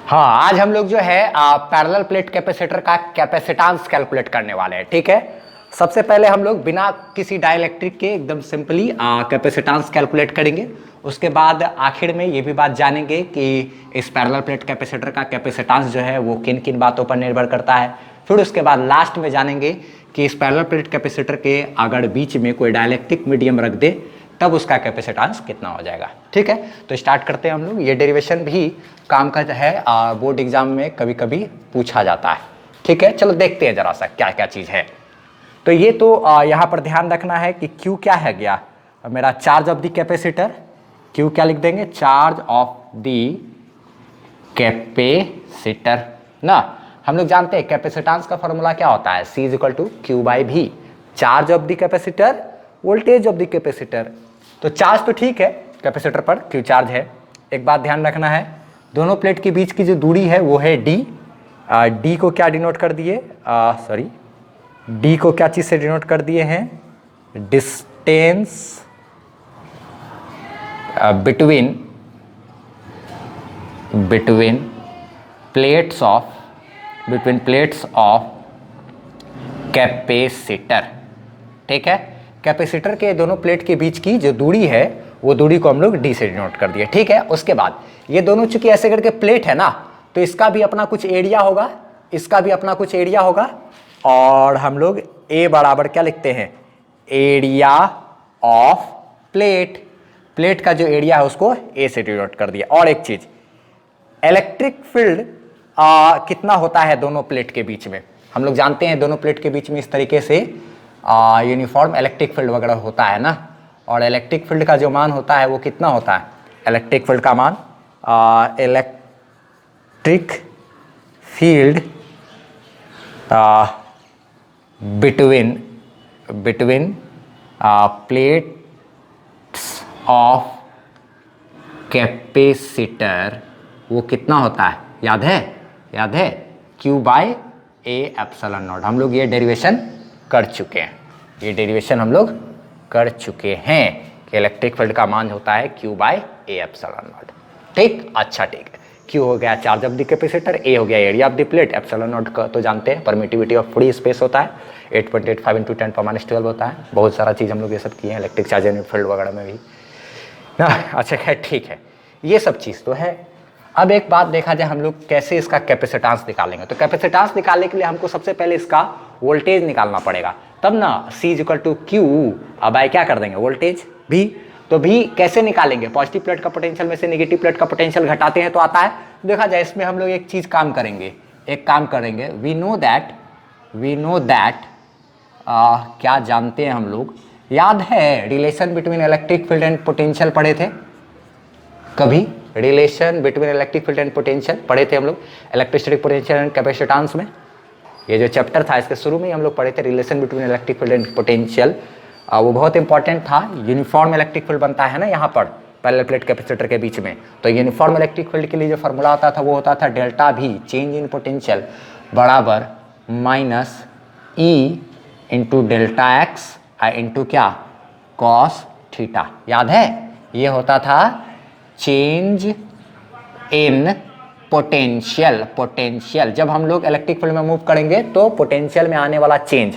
हाँ, आज हम लोग जो है पैरेलल प्लेट कैपेसिटर का कैपेसिटेंस कैलकुलेट करने वाले हैं। ठीक है, सबसे पहले हम लोग बिना किसी डाइलेक्ट्रिक के एकदम सिंपली कैपेसिटेंस कैलकुलेट करेंगे। उसके बाद आखिर में ये भी बात जानेंगे कि इस पैरेलल प्लेट कैपेसिटर का कैपेसिटेंस जो है वो किन किन बातों पर निर्भर करता है। फिर उसके बाद लास्ट में जानेंगे कि इस पैरेलल प्लेट कैपेसिटर के अगर बीच में कोई डाइलेक्ट्रिक मीडियम रख दे तब उसका कैपेसिटेंस कितना हो जाएगा। ठीक है, तो स्टार्ट करते हैं हम लोग। ये डेरिवेशन भी काम का है, बोर्ड एग्जाम में कभी कभी पूछा जाता है। ठीक है, चलो देखते हैं जरा सा क्या क्या चीज़ है। तो ये तो यहाँ पर ध्यान रखना है कि Q क्या है गया मेरा, charge of the capacitor. Q क्या लिख देंगे, चार्ज ऑफ द कैपेसिटर ना। हम लोग जानते हैं कैपेसिटेंस का फॉर्मूला क्या होता है, C is equal to Q/V। Charge of the capacitor, voltage of the capacitor. तो चार्ज तो ठीक है कैपेसिटर पर, Q चार्ज है। एक बात ध्यान रखना है, दोनों प्लेट के बीच की जो दूरी है वो है D। D को क्या डिनोट कर दिए, D को क्या चीज से डिनोट कर दिए हैं, distance between plates of capacitor. ठीक है, कैपेसिटर के दोनों प्लेट के बीच की जो दूरी है वो दूरी को हम लोग D से डिनोट कर दिए। ठीक है, उसके बाद ये दोनों चूंकि ऐसे करके प्लेट है ना, तो इसका भी अपना कुछ एरिया होगा, इसका भी अपना कुछ एरिया होगा, और हम लोग A बराबर क्या लिखते हैं, एरिया ऑफ प्लेट। प्लेट का जो एरिया है उसको A से डिनोट कर दिया। और एक चीज, इलेक्ट्रिक फील्ड कितना होता है दोनों प्लेट के बीच में, हम लोग जानते हैं दोनों प्लेट के बीच में इस तरीके से यूनिफॉर्म इलेक्ट्रिक फील्ड वगैरह होता है ना। और इलेक्ट्रिक फील्ड का जो मान होता है वो कितना होता है, इलेक्ट्रिक फील्ड का मान, electric field between plates of capacitor वो कितना होता है, याद है Q/A एप्सिलॉन नॉट। हम लोग ये डेरिवेशन कर चुके हैं, कि इलेक्ट्रिक फील्ड का मान होता है Q/A एप्सिलॉन नॉट। ठीक, अच्छा ठीक है। Q हो गया charge of the capacitor, A हो गया area of the plate, epsilon not का तो जानते हैं परमिटिविटी ऑफ फ्री स्पेस होता है, 8.85 × 10⁻12 होता है। बहुत सारा चीज़ हम लोग ये सब किए हैं इलेक्ट्रिक चार्ज एंड फील्ड वगैरह में भी ना। अच्छा खैर ठीक है, ये सब चीज़ तो है। अब एक बात देखा जाए हम लोग कैसे इसका कैपेसिटेंस निकालेंगे। तो कैपेसिटेंस निकालने के लिए हमको सबसे पहले इसका वोल्टेज निकालना पड़ेगा, तब ना C is equal to Q अब क्या कर देंगे वोल्टेज V। तो V कैसे निकालेंगे, पॉजिटिव प्लेट का पोटेंशियल में से नेगेटिव प्लेट का पोटेंशियल घटाते हैं तो आता है। देखा जाए इसमें हम लोग एक चीज काम करेंगे, वी नो दैट क्या जानते हैं हम लोग, याद है relation between electric field and potential पढ़े थे कभी, relation between electric field and potential पढ़े थे हम लोग इलेक्ट्रिस्टैटिक पोटेंशियल एंड कैपेसिटेंस में। ये जो चैप्टर था इसके शुरू में ही हम लोग पढ़े थे relation between electric field and potential. वो बहुत इंपॉर्टेंट था। यूनिफॉर्म इलेक्ट्रिक फील्ड बनता है ना यहाँ पर पैरेलल प्लेट कैपेसिटर के बीच में, तो यूनिफॉर्म इलेक्ट्रिक फील्ड के लिए जो फॉर्मूला होता था वो होता था delta V change in potential बराबर -E into delta x into क्या, कॉस थीटा। याद है, ये होता था चेंज इन पोटेंशियल। जब हम लोग इलेक्ट्रिक फील्ड में मूव करेंगे तो पोटेंशियल में आने वाला चेंज,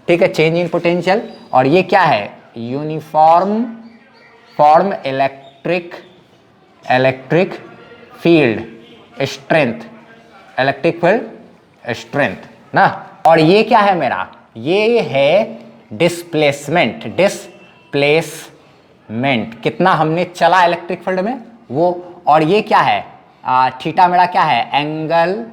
ठीक है, चेंज इन पोटेंशियल। और ये क्या है, यूनिफॉर्म इलेक्ट्रिक फील्ड स्ट्रेंथ ना। और ये क्या है मेरा, ये है डिस्प्लेसमेंट, कितना हमने चला इलेक्ट्रिक फील्ड में वो। और ये क्या है, थीटा मेरा क्या है, angle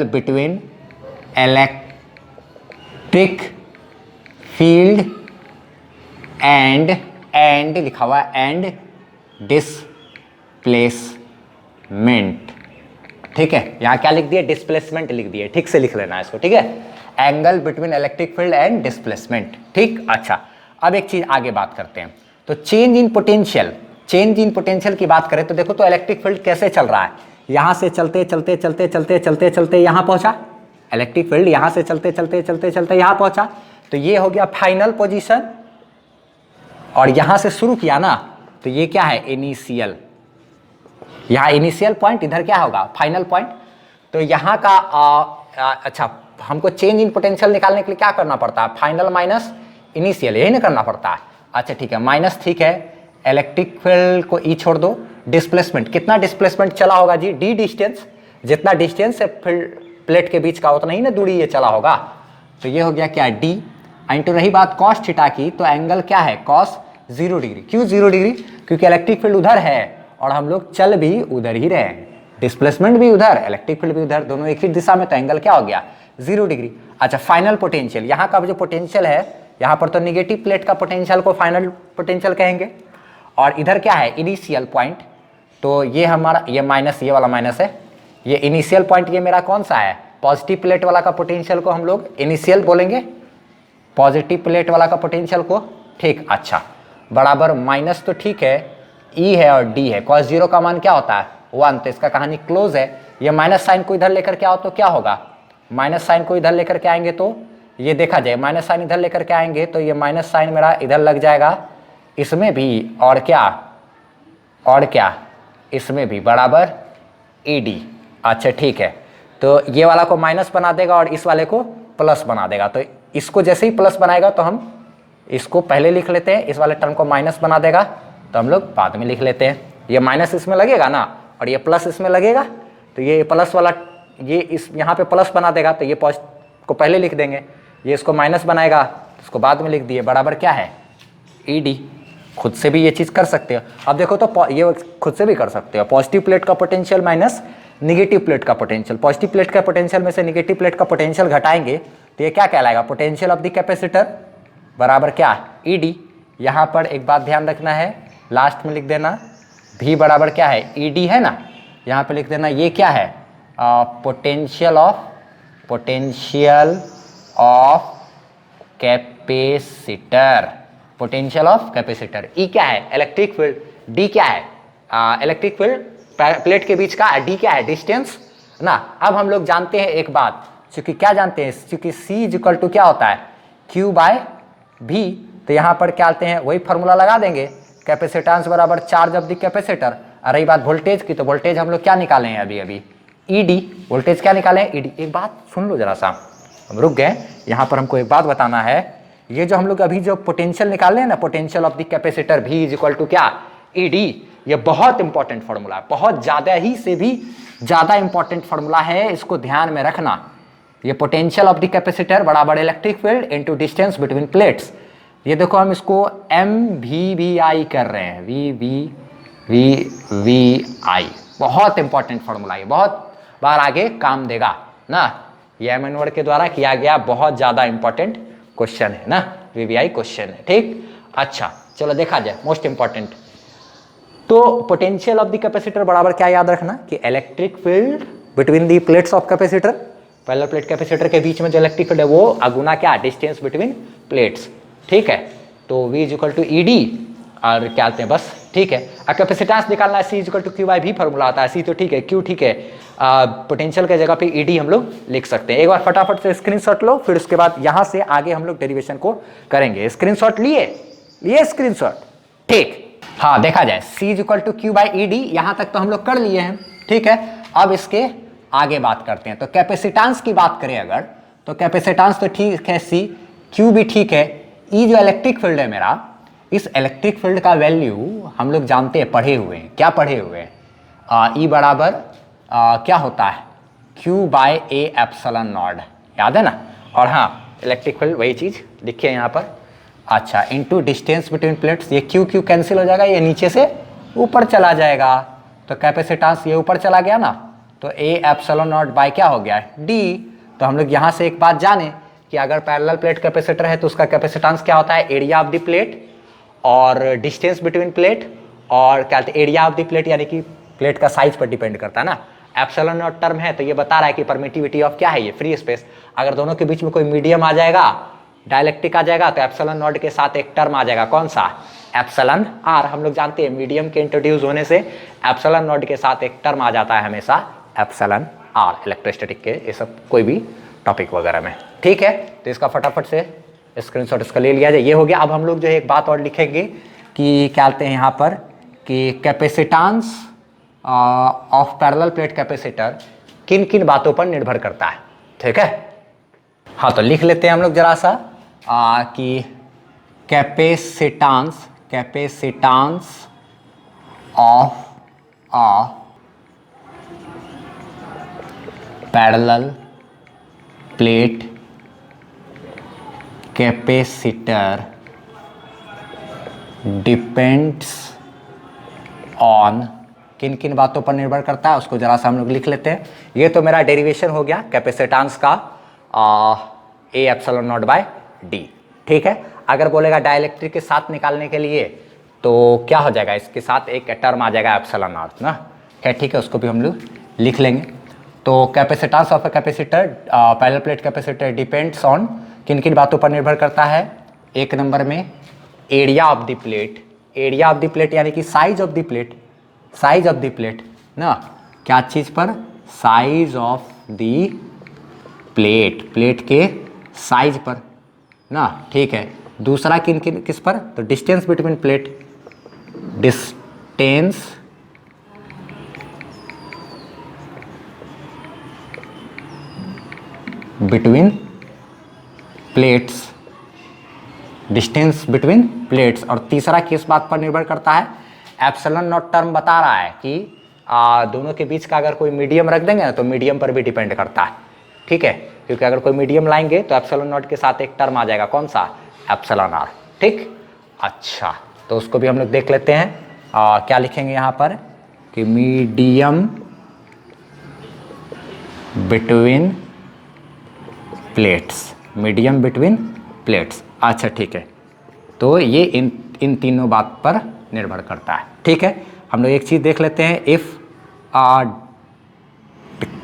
between electric field and लिखा हुआ एंड डिस्प्लेसमेंट। ठीक है, यहाँ क्या लिख दिया, डिस्प्लेसमेंट लिख दिए, ठीक से लिख लेना इसको। ठीक है, angle between electric field and displacement. ठीक, अच्छा अब एक चीज आगे बात करते हैं। तो चेंज इन पोटेंशियल की बात करें तो देखो तो इलेक्ट्रिक फील्ड कैसे चल रहा है, यहां से चलते यहां पहुंचा, इलेक्ट्रिक फील्ड यहां से चलते यहां पहुंचा। तो ये हो गया फाइनल पोजीशन, और यहाँ से शुरू किया ना, तो ये क्या है, इनिशियल, यहाँ इनिशियल पॉइंट, इधर क्या होगा, फाइनल पॉइंट। तो यहाँ का अच्छा, हमको चेंज इन पोटेंशियल निकालने के लिए क्या करना पड़ता है, फाइनल माइनस इनिशियल, यही ना करना पड़ता है। अच्छा ठीक है, माइनस ठीक है, इलेक्ट्रिक फील्ड को ई छोड़ दो, डिस्प्लेसमेंट, कितना डिस्प्लेसमेंट चला होगा जी, डी डिस्टेंस, जितना डिस्टेंस है प्लेट के बीच का उतना ही ना दूरी ये चला होगा। तो ये हो गया क्या, डी इंटू, रही बात कॉस थीटा की, तो एंगल क्या है, कॉस 0 डिग्री। क्यों 0 डिग्री, क्योंकि इलेक्ट्रिक फील्ड उधर है और हम लोग चल भी उधर ही रहे हैं, डिस्प्लेसमेंट भी उधर, इलेक्ट्रिक फील्ड भी उधर, दोनों एक ही दिशा में, तो एंगल क्या हो गया, 0 डिग्री। अच्छा, फाइनल पोटेंशियल, यहाँ का जो पोटेंशियल है, यहाँ पर तो निगेटिव प्लेट का पोटेंशियल को फाइनल पोटेंशियल कहेंगे, और इधर क्या है, इनिशियल पॉइंट। तो ये हमारा, ये माइनस, ये वाला माइनस है, ये इनिशियल पॉइंट, ये मेरा कौन सा है, पॉजिटिव प्लेट वाला का पोटेंशियल को हम लोग इनिशियल बोलेंगे, पॉजिटिव प्लेट वाला का पोटेंशियल को, ठीक। अच्छा, बराबर माइनस, तो ठीक है, ई है और डी है, cos 0 का मान क्या होता है, 1, तो इसका कहानी क्लोज है। ये माइनस साइन को इधर लेकर के आओ तो क्या होगा, माइनस साइन को इधर लेकर के आएंगे तो ये देखा जाए, माइनस साइन इधर लेकर के आएंगे तो ये माइनस साइन मेरा इधर लग जाएगा, इसमें भी, और क्या इसमें भी, बराबर ई डी। अच्छा ठीक है, तो ये वाला को माइनस बना देगा और इस वाले को प्लस बना देगा। तो इसको जैसे ही प्लस बनाएगा तो हम इसको पहले लिख लेते हैं, इस वाले टर्म को माइनस बना देगा तो हम लोग बाद में लिख लेते हैं। ये माइनस इसमें लगेगा ना और ये प्लस इसमें लगेगा, तो ये प्लस वाला ये इस यहाँ पे प्लस बना देगा, तो ये को पहले लिख देंगे, ये इसको माइनस बनाएगा तो इसको बाद में लिख दिए, बराबर क्या है, ई डी। खुद से भी ये चीज़ कर सकते हो। अब देखो तो ये खुद से भी कर सकते हो, पॉजिटिव प्लेट का पोटेंशियल माइनस निगेटिव प्लेट का पोटेंशियल, पॉजिटिव प्लेट का पोटेंशियल में से निगेटिव प्लेट का पोटेंशियल घटाएंगे तो ये क्या कहलाएगा, पोटेंशियल ऑफ द कैपेसिटर, बराबर क्या, ई डी। यहाँ पर एक बात ध्यान रखना है, लास्ट में लिख देना, भी बराबर क्या है, ई डी है ना, यहाँ पे लिख देना, ये क्या है, potential of capacitor, potential of capacitor. ई क्या है, इलेक्ट्रिक फील्ड, डी क्या है, इलेक्ट्रिक फील्ड प्लेट के बीच का, डी क्या है, डिस्टेंस ना। अब हम लोग जानते हैं एक बात, चूंकि क्या जानते हैं, चूंकि C इक्वल टू क्या होता है, Q बाय V, तो यहाँ पर क्या आते हैं, वही फॉर्मूला लगा देंगे, कैपेसिटेंस बराबर चार्ज ऑफ द कैपेसिटर। और रही बात वोल्टेज की, तो वोल्टेज हम लोग क्या निकाले हैं अभी ED, वोल्टेज क्या निकाले हैं, ED। एक बात सुन लो जरा सा, हम रुक गए, यहाँ पर हमको एक बात बताना है, ये जो हम लोग अभी जो पोटेंशियल निकाले हैं ना, potential of the capacitor V equal to क्या, ED, ये बहुत इंपॉर्टेंट फॉर्मूला है, बहुत ज़्यादा ही से भी ज़्यादा इंपॉर्टेंट फॉर्मूला है, इसको ध्यान में रखना। ये पोटेंशियल ऑफ द कैपेसिटर बराबर electric field into distance between plates. ये देखो हम इसको MVVI कर रहे हैं, VVVI, बहुत इंपॉर्टेंट फॉर्मूला है, बहुत बार आगे काम देगा ना। ये एम वर्ड के द्वारा किया गया बहुत ज़्यादा इंपॉर्टेंट क्वेश्चन है ना, VVI क्वेश्चन है, ठीक। अच्छा चलो देखा जाए, मोस्ट इंपॉर्टेंट। तो पोटेंशियल ऑफ द कैपेसिटर बराबर क्या याद रखना, कि electric field between the plates of capacitor, parallel plate capacitor के बीच में जो इलेक्ट्रिक फील्ड है वो अगुना क्या, डिस्टेंस बिटवीन प्लेट्स, ठीक है। तो V equal to E D, और क्या आते हैं बस, ठीक है। अब कैपेसिटेंस निकालना है, C equal to Q by भी फॉर्मूला आता है, C तो ठीक है, Q ठीक है, पोटेंशियल के जगह पे ई डी हम लोग लिख सकते हैं। एक बार फटाफट से स्क्रीनशॉट लो, फिर उसके बाद यहाँ से आगे हम लोग डेरिवेशन को करेंगे। स्क्रीनशॉट लिए स्क्रीनशॉट, ठीक। हाँ देखा जाए, C equal to Q by E D, यहाँ तक तो हम लोग कर लिए हैं, ठीक है। अब इसके आगे बात करते हैं। तो कैपेसिटेंस की बात करें अगर, तो कैपेसिटेंस तो ठीक है, C, Q भी ठीक है, E जो इलेक्ट्रिक फील्ड है मेरा, इस इलेक्ट्रिक फील्ड का वैल्यू हम लोग जानते हैं, पढ़े हुए हैं, क्या पढ़े हुए हैं, E बराबर क्या होता है, Q by A epsilon nought, याद है ना। और हाँ इलेक्ट्रिक फील्ड वही चीज़ लिखिए यहाँ पर, अच्छा, इनटू डिस्टेंस बिटवीन प्लेट्स, ये Q कैंसिल हो जाएगा, ये नीचे से ऊपर चला जाएगा, तो कैपेसिटेंस ये ऊपर चला गया ना, तो A एप्सिलॉन नॉट बाय क्या हो गया, D। तो हम लोग यहाँ से एक बात जाने कि अगर पैरेलल प्लेट कैपेसिटर है तो उसका कैपेसिटेंस क्या होता है, एरिया ऑफ द प्लेट और डिस्टेंस बिटवीन प्लेट, और क्या कहते हैं, एरिया ऑफ द प्लेट यानी कि प्लेट का साइज पर डिपेंड करता है ना। एप्सिलॉन नॉट टर्म है तो ये बता रहा है कि परमिटिविटी ऑफ क्या है, ये फ्री स्पेस। अगर दोनों के बीच में कोई मीडियम आ जाएगा, डायलेक्ट्रिक आ जाएगा, तो एप्सिलॉन नॉट के साथ एक टर्म आ जाएगा, कौन सा, एप्सिलॉन आर। हम लोग जानते हैं मीडियम के इंट्रोड्यूस होने से एप्सिलॉन नॉट के साथ एक टर्म आ जाता है हमेशा, एप्सिलॉन आर, इलेक्ट्रोस्टैटिक के ये सब कोई भी टॉपिक वगैरह में, ठीक है। तो इसका फटाफट से स्क्रीनशॉट इसका ले लिया जाए। ये हो गया। अब हम लोग जो है एक बात और लिखेंगे कि क्या कहते हैं यहाँ पर कि capacitance of parallel plate capacitor किन किन बातों पर निर्भर करता है। ठीक है, हाँ तो लिख लेते हैं हम लोग जरा सा कि capacitance of a parallel plate capacitor depends on किन किन बातों पर निर्भर करता है, उसको जरा सा हम लोग लिख लेते हैं। ये तो मेरा डेरिवेशन हो गया कैपेसिटेंस का A epsilon not by D. ठीक है, अगर बोलेगा डाइलेक्ट्रिक के साथ निकालने के लिए तो क्या हो जाएगा, इसके साथ एक टर्म आ जाएगा एप्सिलॉन नॉट ना। ठीक है, उसको भी हम लोग लिख लेंगे। तो capacitance of a capacitor parallel plate capacitor depends on किन किन बातों पर निर्भर करता है। एक नंबर में area of the plate, area of the plate यानी कि size of the plate, size of the plate ना, क्या चीज़ पर, size of the plate, plate के साइज पर ना। ठीक है, दूसरा किन किन किस पर, तो distance between plate, distance between plates, distance between plates. और तीसरा किस बात पर निर्भर करता है, एप्सिलॉन नॉट टर्म बता रहा है कि दोनों के बीच का अगर कोई मीडियम रख देंगे ना तो मीडियम पर भी डिपेंड करता है। ठीक है, क्योंकि अगर कोई मीडियम लाएंगे तो एप्सिलॉन नॉट के साथ एक टर्म आ जाएगा, कौन सा, एप्सिलॉन आर। ठीक, अच्छा तो उसको भी हम लोग देख लेते हैं। क्या लिखेंगे यहाँ पर कि medium between plates, medium between plates. अच्छा ठीक है, तो ये इन तीनों बात पर निर्भर करता है। ठीक है, हम लोग एक चीज़ देख लेते हैं, if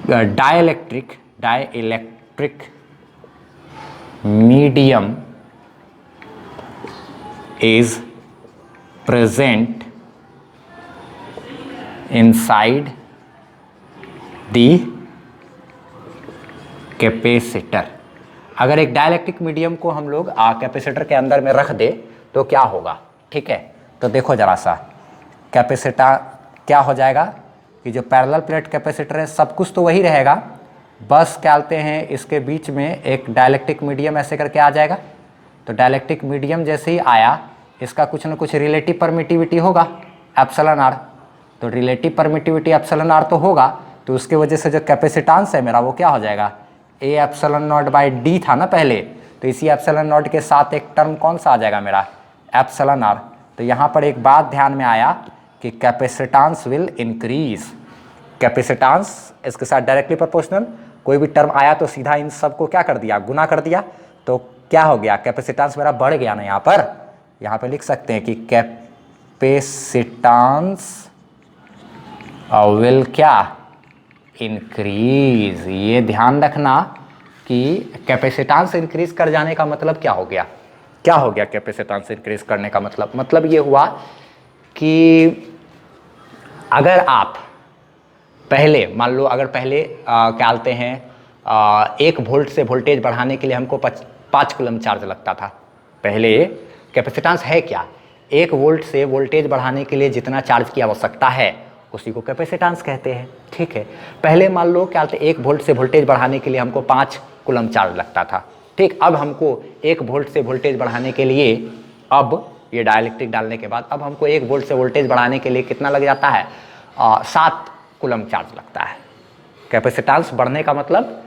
dielectric medium is present inside the capacitor. अगर एक डाइलेक्ट्रिक मीडियम को हम लोग कैपेसिटर के अंदर में रख दे तो क्या होगा। ठीक है, तो देखो जरा सा, कैपेसिटर क्या हो जाएगा कि जो पैरेलल प्लेट कैपेसिटर है सब कुछ तो वही रहेगा, बस क्या कहते हैं इसके बीच में एक डाइलेक्ट्रिक मीडियम ऐसे करके आ जाएगा। तो डाइलेक्ट्रिक मीडियम जैसे ही आया इसका कुछ ना कुछ रिलेटिव परमिटिविटी होगा एप्सिलॉन आर। तो रिलेटिव परमिटिविटी एप्सिलॉन आर तो होगा, तो उसके वजह से जो कैपेसिटेंस है मेरा वो क्या हो जाएगा, A epsilon not by D था ना पहले, तो इसी एप्सिलॉन नॉट के साथ एक टर्म कौन सा आ जाएगा मेरा, एप्सिलॉन आर। तो यहाँ पर एक बात ध्यान में आया कि कैपेसिटेंस विल इंक्रीज, कैपेसिटेंस इसके साथ डायरेक्टली प्रोपोर्शनल, कोई भी टर्म आया तो सीधा इन सबको क्या कर दिया, गुना कर दिया, तो क्या हो गया, कैपेसिटेंस मेरा बढ़ गया ना। यहाँ पर लिख सकते हैं कि कैपेसिटेंस विल क्या, इंक्रीज। ये ध्यान रखना कि कैपेसिटेंस इंक्रीज कर जाने का मतलब क्या हो गया, क्या हो गया कैपेसिटेंस इंक्रीज करने का मतलब ये हुआ कि अगर आप पहले मान लो, अगर पहले क्या बोलते हैं 1 वोल्ट से वोल्टेज बढ़ाने के लिए हमको 5 कूलम चार्ज लगता था। पहले कैपेसिटेंस है क्या, 1 वोल्ट से वोल्टेज बढ़ाने के लिए जितना चार्ज की आवश्यकता है उसी को कैपेसिटेंस कहते हैं। ठीक है, पहले मान लो क्या बोलते 1 वोल्ट से वोल्टेज बढ़ाने के लिए हमको 5 कूलम चार्ज लगता था। ठीक, अब हमको 1 वोल्ट से वोल्टेज बढ़ाने के लिए, अब ये डाइलेक्ट्रिक डालने के बाद अब हमको 1 वोल्ट से वोल्टेज बढ़ाने के लिए कितना लग जाता है, 7 कूलम चार्ज लगता है। कैपेसिटेंस बढ़ने का मतलब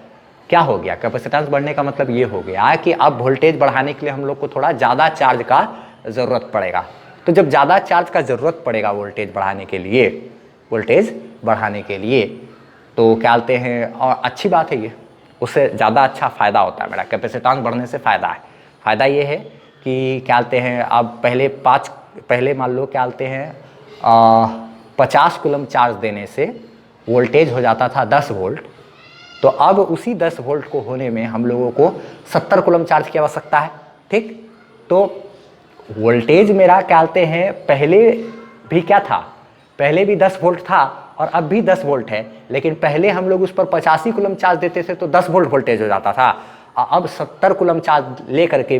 क्या हो गया, कैपेसिटेंस बढ़ने का मतलब ये हो गया कि अब वोल्टेज बढ़ाने के लिए हम लोग को थोड़ा ज़्यादा चार्ज का ज़रूरत पड़ेगा। तो जब ज़्यादा चार्ज का ज़रूरत पड़ेगा वोल्टेज बढ़ाने के लिए, तो क्या बोलते हैं, और अच्छी बात है ये, उससे ज़्यादा अच्छा फ़ायदा होता है मेरा, कैपेसिटेंस बढ़ने से फ़ायदा है। फ़ायदा ये है कि क्या बोलते हैं, अब पहले मान लो क्या बोलते हैं 50 कूलम चार्ज देने से वोल्टेज हो जाता था 10 वोल्ट, तो अब उसी 10 वोल्ट को होने में हम लोगों को 70 कूलम चार्ज की आवश्यकता है। ठीक, तो वोल्टेज मेरा क्या बोलते हैं पहले भी क्या था, पहले भी 10 वोल्ट था और अब भी 10 वोल्ट है, लेकिन पहले हम लोग उस पर 85 कूलम चार्ज देते थे तो 10 वोल्ट वोल्टेज हो जाता था, और अब 70 कूलम चार्ज ले करके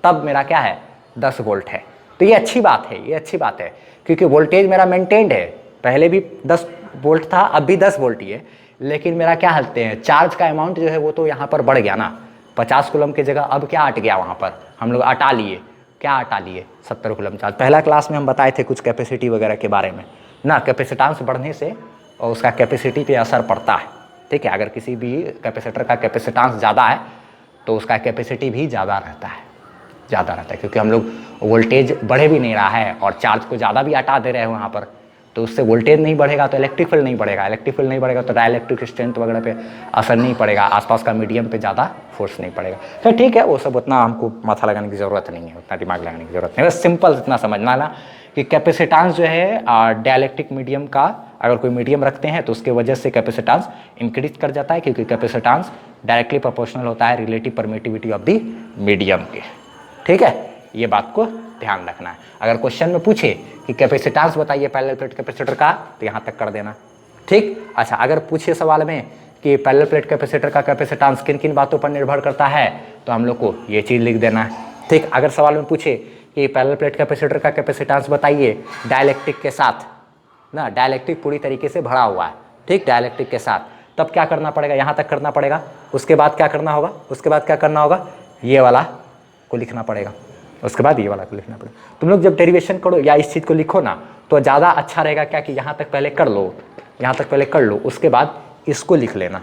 तब मेरा क्या है 10 वोल्ट है। तो ये अच्छी बात है, ये अच्छी बात है, क्योंकि वोल्टेज मेरा मेंटेन्ड है, पहले भी 10 वोल्ट था, अब भी 10 वोल्ट ही है, लेकिन मेरा क्या हलते हैं चार्ज का अमाउंट जो है वो तो यहाँ पर बढ़ गया ना, 50 कूलम की जगह अब क्या हट गया, वहाँ पर हम लोग हटा लिए, क्या हटा लिए 70 कूलम चार्ज। पहला क्लास में हम बताए थे कुछ कैपेसिटी वगैरह के बारे में ना, कैपेसिटेंस बढ़ने से और उसका कैपेसिटी पे असर पड़ता है, ठीक है। अगर किसी भी कैपेसिटर का कैपेसिटेंस ज़्यादा है तो उसका कैपेसिटी भी ज़्यादा रहता है, क्योंकि हम लोग वोल्टेज बढ़े भी नहीं रहा है और चार्ज को ज़्यादा भी हटा दे रहे हैं वहाँ पर, तो उससे वोल्टेज नहीं बढ़ेगा तो इलेक्ट्रिक फील्ड नहीं बढ़ेगा, इलेक्ट्रिक फील्ड नहीं बढ़ेगा तो डाइलेक्ट्रिक स्ट्रेंथ वगैरह पे असर नहीं पड़ेगा, आसपास का मीडियम पे ज़्यादा फोर्स नहीं पड़ेगा। तो ठीक है, वो सब उतना हमको माथा लगाने की ज़रूरत नहीं है, उतना दिमाग लगाने की ज़रूरत नहीं है, बस सिंपल इतना समझना ना कि कैपेसिटेंस जो है डाइलेक्ट्रिक मीडियम का, अगर कोई मीडियम रखते हैं तो उसके वजह से कैपेसिटेंस इंक्रीज कर जाता है, क्योंकि कैपेसिटेंस डायरेक्टली प्रोपोर्शनल होता है relative permittivity of the medium के, ठीक है। ये बात को ध्यान रखना है। अगर क्वेश्चन में पूछे कि कैपेसिटेंस बताइए पैरेलल प्लेट कैपेसिटर का, तो यहाँ तक कर देना, ठीक। अच्छा, अगर पूछे सवाल में कि पैरेलल प्लेट कैपेसिटर का कैपेसिटेंस किन किन बातों पर निर्भर करता है, तो हम लोग को ये चीज़ लिख देना है, ठीक। अगर सवाल में पूछे कि पैरेलल प्लेट कैपेसिटर का कैपेसिटेंस बताइए डाइलेक्ट्रिक के साथ ना, डाइलेक्ट्रिक पूरी तरीके से भरा हुआ है, ठीक, डाइलेक्ट्रिक के साथ, तब क्या करना पड़ेगा, यहाँ तक करना पड़ेगा। उसके बाद क्या करना होगा, उसके बाद क्या करना होगा, ये वाला को लिखना पड़ेगा, उसके बाद ये वाला को लिखना पड़ेगा। तुम लोग जब डेरिवेशन करो या इस चीज़ को लिखो ना, तो ज़्यादा अच्छा रहेगा क्या कि यहाँ तक पहले कर लो, यहाँ तक पहले कर लो, उसके बाद इसको लिख लेना,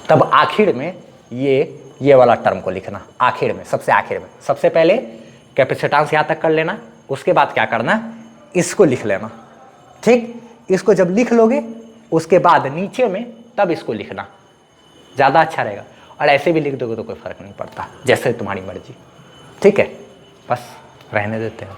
तब आखिर में ये वाला टर्म को लिखना, आखिर में, सबसे आखिर में। सबसे पहले कैपेसिटेंस यहाँ तक कर लेना, उसके बाद क्या करना, इसको लिख लेना, ठीक। इसको जब लिख लोगे उसके बाद नीचे में तब इसको लिखना, ज़्यादा अच्छा रहेगा। और ऐसे भी लिख दोगे तो कोई फ़र्क नहीं पड़ता, जैसे तुम्हारी मर्जी, ठीक है। बस रहने देते हैं।